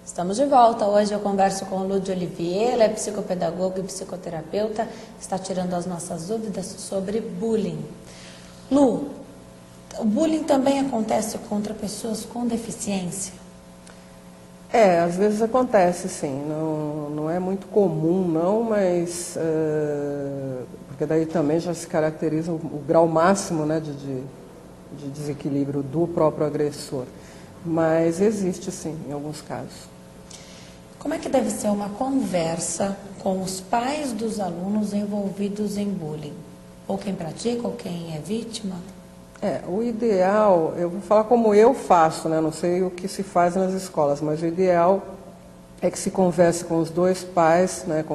Estamos de volta. Hoje eu converso com o Lúdio Olivier, ele é psicopedagogo e psicoterapeuta, está tirando as nossas dúvidas sobre bullying. Lu, o bullying também acontece contra pessoas com deficiência? Às vezes acontece, sim. Não é muito comum, não, mas porque daí também já se caracteriza o grau máximo, né, de desequilíbrio do próprio agressor. Mas existe, sim, em alguns casos. Como é que deve ser uma conversa com os pais dos alunos envolvidos em bullying? Ou quem pratica, ou quem é vítima? O ideal, eu vou falar como eu faço, né? Não sei o que se faz nas escolas, mas o ideal é que se converse com os dois pais, né?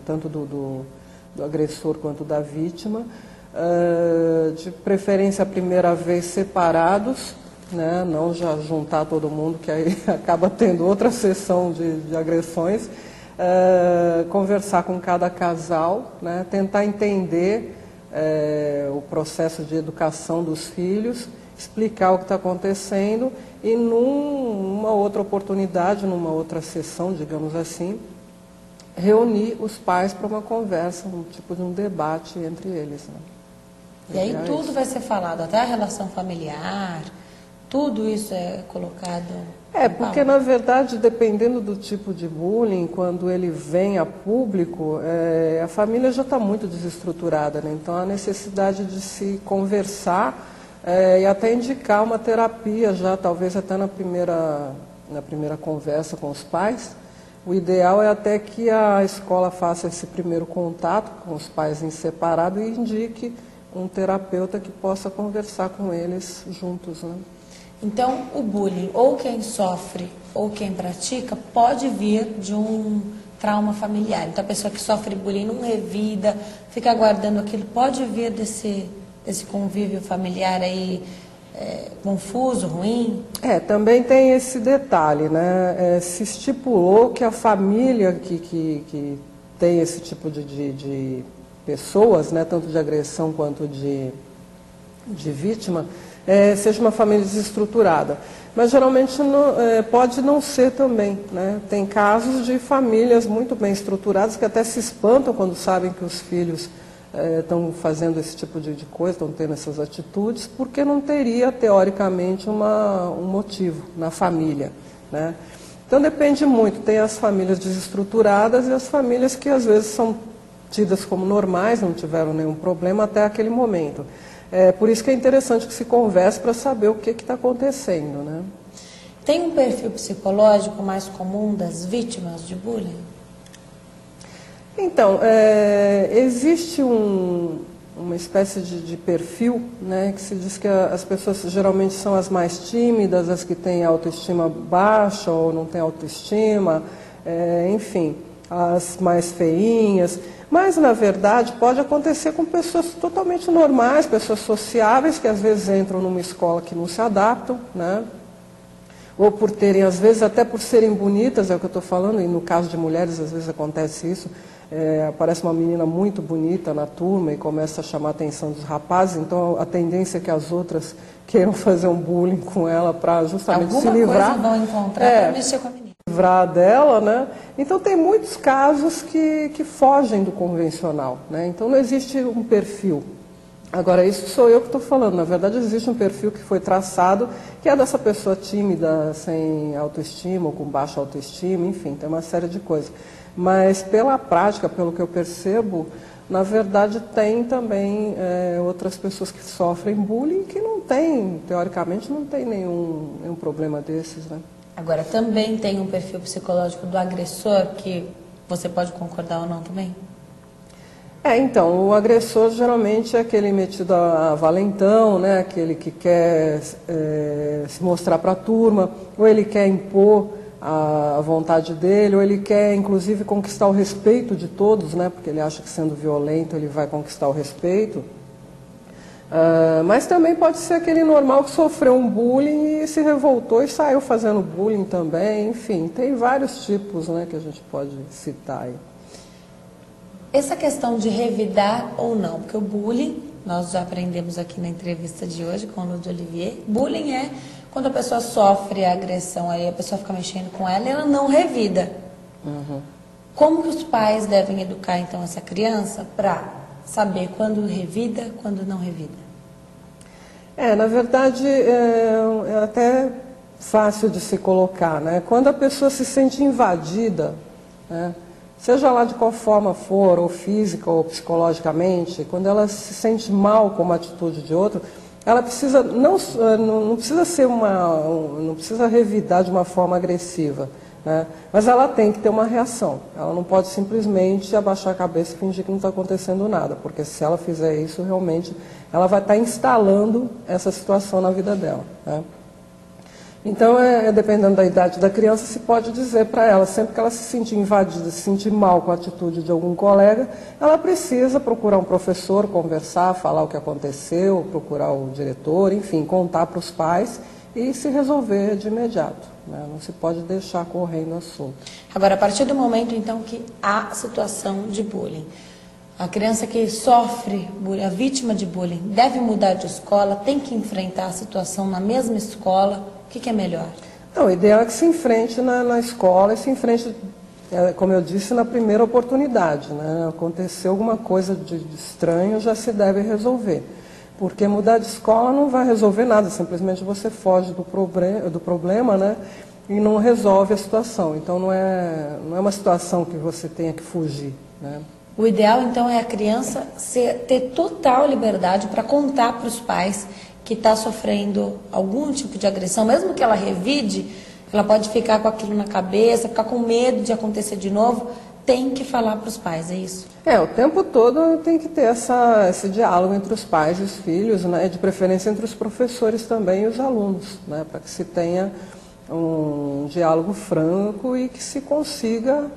Tanto do agressor quanto da vítima, de preferência a primeira vez separados, né? Não já juntar todo mundo, que aí acaba tendo outra sessão de agressões, conversar com cada casal, né? Tentar entender o processo de educação dos filhos, explicar o que está acontecendo e numa outra oportunidade, numa outra sessão, digamos assim, reunir os pais para uma conversa, um tipo de um debate entre eles. Né? E aí tudo vai ser falado, até a relação familiar, tudo isso é colocado... Porque na verdade, dependendo do tipo de bullying, quando ele vem a público, a família já está muito desestruturada, né? Então a necessidade de se conversar e até indicar uma terapia já, talvez até na primeira conversa com os pais. O ideal é até que a escola faça esse primeiro contato com os pais em separado e indique um terapeuta que possa conversar com eles juntos, né? Então, o bullying, ou quem sofre ou quem pratica, pode vir de um trauma familiar. Então, a pessoa que sofre bullying não revida, fica guardando aquilo, pode vir desse convívio familiar aí confuso, ruim? Também tem esse detalhe, né? Se estipulou que a família que tem esse tipo de pessoas, né, tanto de agressão quanto de vítima, seja uma família desestruturada. Mas geralmente pode não ser também, né? Tem casos de famílias muito bem estruturadas que até se espantam quando sabem que os filhos estão fazendo esse tipo de coisa, estão tendo essas atitudes, porque não teria, teoricamente, um motivo na família, né? Então depende muito, tem as famílias desestruturadas e as famílias que às vezes são tidas como normais, não tiveram nenhum problema até aquele momento. Por isso que é interessante que se converse para saber o que está acontecendo, né? Tem um perfil psicológico mais comum das vítimas de bullying? Então, existe uma espécie de perfil, né, que se diz que as pessoas geralmente são as mais tímidas, as que têm autoestima baixa ou não têm autoestima, enfim, as mais feinhas. Mas, na verdade, pode acontecer com pessoas totalmente normais, pessoas sociáveis, que às vezes entram numa escola que não se adaptam, né? Ou por terem, às vezes, até por serem bonitas, é o que eu estou falando, e no caso de mulheres, às vezes acontece isso, aparece uma menina muito bonita na turma e começa a chamar a atenção dos rapazes, então a tendência é que as outras queiram fazer um bullying com ela para justamente se livrar. Alguma coisa vão encontrar para mexer com a menina. Livrar dela, né? Então tem muitos casos que fogem do convencional, né? Então não existe um perfil. Agora, isso sou eu que estou falando. Na verdade, existe um perfil que foi traçado, que é dessa pessoa tímida, sem autoestima ou com baixa autoestima, enfim, tem uma série de coisas. Mas pela prática, pelo que eu percebo, na verdade tem também outras pessoas que sofrem bullying que não tem, teoricamente, não tem nenhum problema desses, né? Agora, também tem um perfil psicológico do agressor que você pode concordar ou não também? Então, o agressor geralmente é aquele metido a valentão, né? Aquele que quer se mostrar para a turma, ou ele quer impor a vontade dele, ou ele quer, inclusive, conquistar o respeito de todos, né? Porque ele acha que sendo violento ele vai conquistar o respeito. Mas também pode ser aquele normal que sofreu um bullying e se revoltou e saiu fazendo bullying também. Enfim, tem vários tipos, né, que a gente pode citar aí. Essa questão de revidar ou não, porque o bullying nós já aprendemos aqui na entrevista de hoje com o Lúcio Olivier. Bullying é quando a pessoa sofre a agressão, aí a pessoa fica mexendo com ela e ela não revida. Como que os pais devem educar, então, essa criança para saber quando revida, quando não revida? Na verdade, é até fácil de se colocar, né? Quando a pessoa se sente invadida, né? Seja lá de qual forma for, ou física ou psicologicamente, quando ela se sente mal com uma atitude de outro, ela precisa não precisa ser não precisa revidar de uma forma agressiva, né? Mas ela tem que ter uma reação. Ela não pode simplesmente abaixar a cabeça e fingir que não está acontecendo nada, porque se ela fizer isso, realmente ela vai estar instalando essa situação na vida dela, né? Então, dependendo da idade da criança, se pode dizer para ela, sempre que ela se sentir invadida, se sentir mal com a atitude de algum colega, ela precisa procurar um professor, conversar, falar o que aconteceu, procurar o diretor, enfim, contar para os pais e se resolver de imediato, né? Não se pode deixar correndo assunto. Agora, a partir do momento, então, que há situação de bullying, a criança que sofre bullying, a vítima de bullying, deve mudar de escola, tem que enfrentar a situação na mesma escola? O que é melhor? Não, o ideal é que se enfrente na escola e se enfrente, como eu disse, na primeira oportunidade, né? Aconteceu alguma coisa de estranho, já se deve resolver. Porque mudar de escola não vai resolver nada, simplesmente você foge do problema, né? E não resolve a situação. Então não é uma situação que você tenha que fugir, né? O ideal, então, é a criança ter total liberdade para contar para os pais que está sofrendo algum tipo de agressão, mesmo que ela revide, ela pode ficar com aquilo na cabeça, ficar com medo de acontecer de novo, tem que falar para os pais, é isso? O tempo todo tem que ter esse diálogo entre os pais e os filhos, né? De preferência entre os professores também e os alunos, né? Para que se tenha um diálogo franco e que se consiga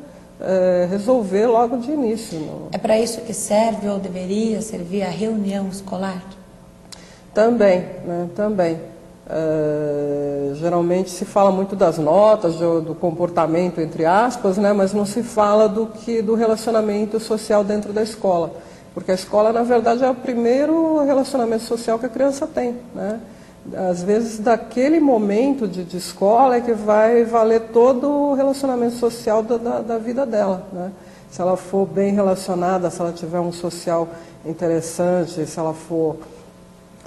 resolver logo de início. É para isso que serve ou deveria servir a reunião escolar? Também, né? Também. Geralmente se fala muito das notas, do comportamento, entre aspas, né? Mas não se fala do relacionamento social dentro da escola. Porque a escola, na verdade, é o primeiro relacionamento social que a criança tem, né? Às vezes, daquele momento de escola é que vai valer todo o relacionamento social da vida dela, né? Se ela for bem relacionada, se ela tiver um social interessante, se ela for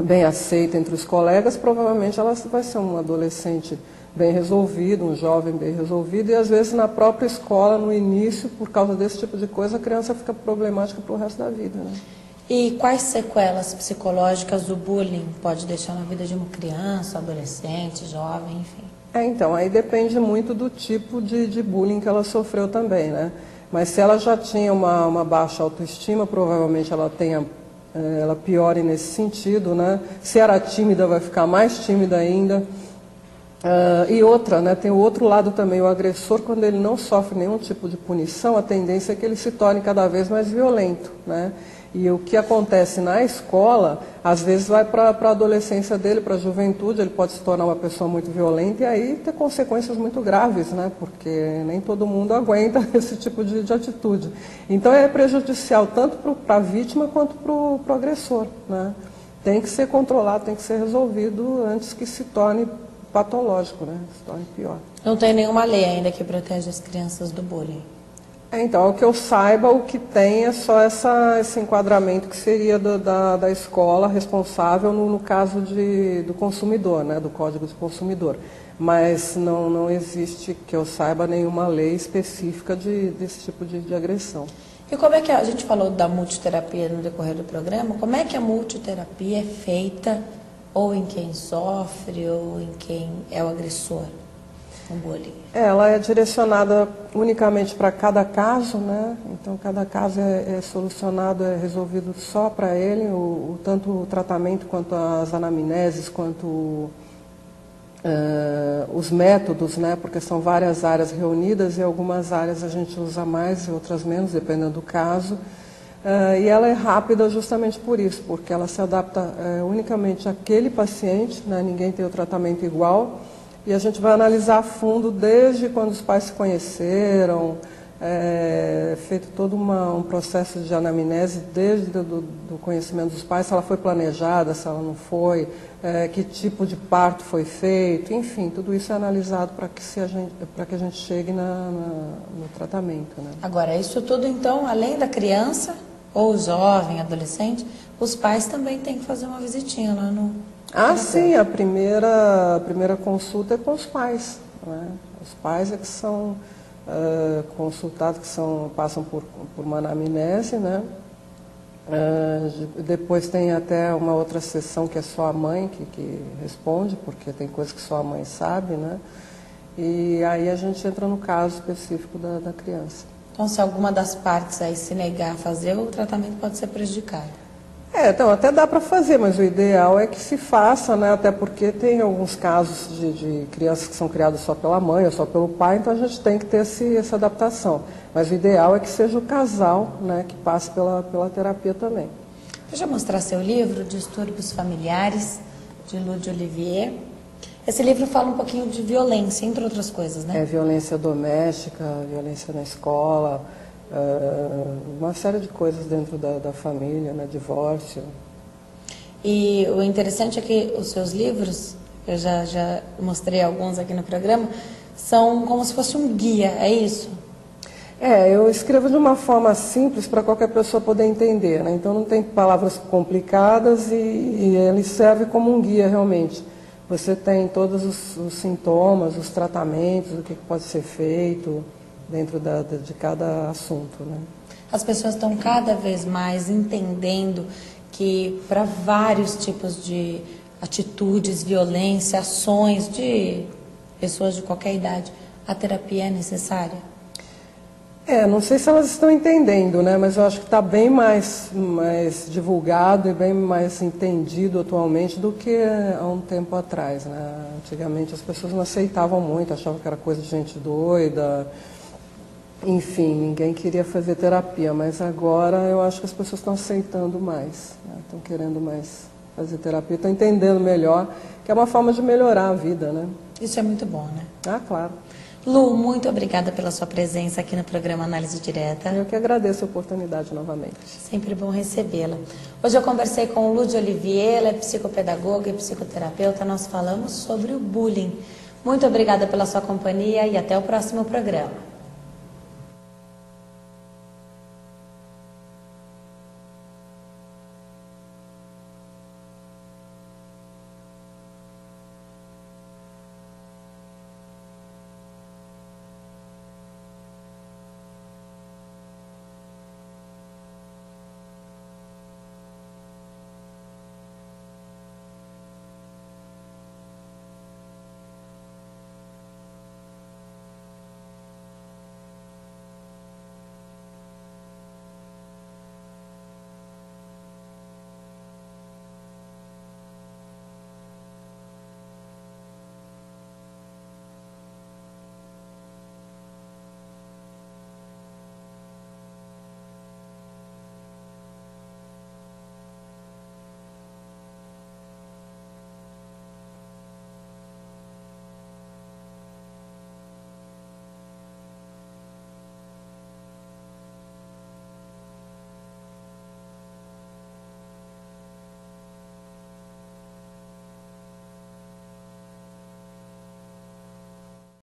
bem aceita entre os colegas, provavelmente ela vai ser um adolescente bem resolvido, um jovem bem resolvido, e às vezes na própria escola, no início, por causa desse tipo de coisa, a criança fica problemática para o resto da vida, né? E quais sequelas psicológicas o bullying pode deixar na vida de uma criança, adolescente, jovem, enfim? Então, aí depende muito do tipo de bullying que ela sofreu também, né? Mas se ela já tinha uma baixa autoestima, provavelmente ela piore nesse sentido, né? Se era tímida, vai ficar mais tímida ainda. E outra, né? Tem o outro lado também, o agressor, quando ele não sofre nenhum tipo de punição, a tendência é que ele se torne cada vez mais violento, né? E o que acontece na escola, às vezes vai para a adolescência dele, para a juventude, ele pode se tornar uma pessoa muito violenta e aí ter consequências muito graves, né? Porque nem todo mundo aguenta esse tipo de atitude. Então é prejudicial tanto para a vítima quanto para o agressor, né? Tem que ser controlado, tem que ser resolvido antes que se torne patológico, né? Se torne pior. Não tem nenhuma lei ainda que protege as crianças do bullying? Então, o que eu saiba, o que tem é só esse enquadramento que seria da escola responsável no caso do consumidor, né, do Código do Consumidor. Mas não existe, que eu saiba, nenhuma lei específica desse tipo de agressão. E como é que a gente falou da multiterapia no decorrer do programa, como é que a multiterapia é feita ou em quem sofre ou em quem é o agressor? Ela é direcionada unicamente para cada caso, né? Então cada caso é solucionado, é resolvido só para ele, tanto o tratamento quanto as anamneses, quanto os métodos, né? Porque são várias áreas reunidas e algumas áreas a gente usa mais e outras menos, dependendo do caso. E ela é rápida justamente por isso, porque ela se adapta unicamente àquele paciente, né? Ninguém tem o tratamento igual. E a gente vai analisar a fundo desde quando os pais se conheceram, feito todo um processo de anamnese desde do conhecimento dos pais, se ela foi planejada, se ela não foi, que tipo de parto foi feito, enfim, tudo isso é analisado para que a gente chegue no tratamento, né? Agora, isso tudo então, além da criança, ou jovem, adolescente, os pais também têm que fazer uma visitinha lá no... Sim, a primeira consulta é com os pais, né? Os pais é que são consultados, passam por uma anamnese, né? Depois tem até uma outra sessão que é só a mãe que responde, porque tem coisas que só a mãe sabe, né? E aí a gente entra no caso específico da criança. Então, se alguma das partes aí se negar a fazer, o tratamento pode ser prejudicado. Então, até dá para fazer, mas o ideal é que se faça, né? Até porque tem alguns casos de crianças que são criadas só pela mãe ou só pelo pai, então a gente tem que ter essa adaptação. Mas o ideal é que seja o casal, né, que passe pela terapia também. Deixa eu mostrar seu livro, Distúrbios Familiares, de Lúde Olivier. Esse livro fala um pouquinho de violência, entre outras coisas, né? Violência doméstica, violência na escola, uma série de coisas dentro da família, né? Divórcio. E o interessante é que os seus livros, eu já mostrei alguns aqui no programa, são como se fosse um guia, é isso? Eu escrevo de uma forma simples para qualquer pessoa poder entender, né? Então não tem palavras complicadas e ele serve como um guia realmente. Você tem todos os sintomas, os tratamentos, o que pode ser feito dentro de cada assunto, né? As pessoas estão cada vez mais entendendo que para vários tipos de atitudes, violência, ações de pessoas de qualquer idade, a terapia é necessária? Não sei se elas estão entendendo, né? Mas eu acho que está bem mais divulgado e bem mais entendido atualmente do que há um tempo atrás, né? Antigamente as pessoas não aceitavam muito, achavam que era coisa de gente doida. Enfim, ninguém queria fazer terapia, mas agora eu acho que as pessoas estão aceitando mais, né? Estão querendo mais fazer terapia, estão entendendo melhor que é uma forma de melhorar a vida, né? Isso é muito bom, né? Claro. Lu, muito obrigada pela sua presença aqui no programa Análise Direta. Eu que agradeço a oportunidade novamente. Sempre bom recebê-la. Hoje eu conversei com o Lúde Olivier, ela é psicopedagoga e psicoterapeuta. Nós falamos sobre o bullying. Muito obrigada pela sua companhia e até o próximo programa.